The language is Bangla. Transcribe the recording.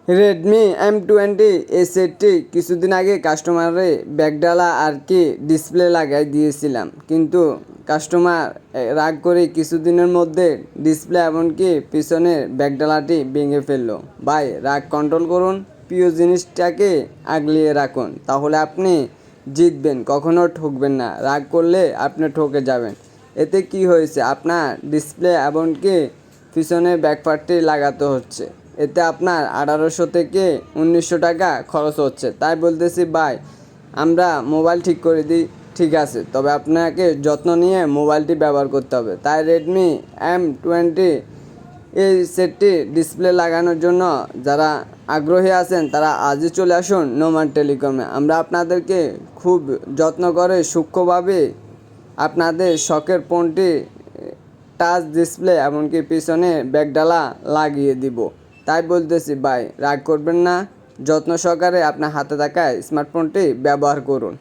রেডমি M20 এই সেটটি কিছুদিন আগে কাস্টমারে ব্যাকডালা আর কি ডিসপ্লে লাগাই দিয়েছিলাম, কিন্তু কাস্টমার রাগ করে কিছুদিনের মধ্যে ডিসপ্লে এমনকি পিছনের ব্যাকডালাটি ভেঙে ফেললো। ভাই, রাগ কন্ট্রোল করুন, প্রিয় জিনিসটাকে আগলিয়ে রাখুন, তাহলে আপনি জিতবেন, কখনো ঠকবেন না। রাগ করলে আপনি ঠকে যাবেন। এতে কি হয়েছে, আপনার ডিসপ্লে এমনকি পিছনে ব্যাকপার্টটি লাগাতে হচ্ছে। এতে আপনার 1800 থেকে 1900 টাকা খরচ হচ্ছে। তাই বলতেছি ভাই, আমরা মোবাইল ঠিক করে দিই, ঠিক আছে, তবে আপনাকে যত্ন নিয়ে মোবাইলটি ব্যবহার করতে হবে। তাই রেডমি M20 এই সেটটি ডিসপ্লে লাগানোর জন্য যারা আগ্রহী আছেন তারা আজই চলে আসুন নোমান টেলিকমে। আমরা আপনাদেরকে খুব যত্ন করে সূক্ষ্মভাবে আপনাদের শখের ফোনটি টাচ ডিসপ্লে এমনকি পিছনে ব্যাকডালা লাগিয়ে দিব। তাই বলতেছি ভাই, রাগ করবেন না, যত্ন সহকারে আপনার হাতে থাকা স্মার্টফোনটি ব্যবহার করুন।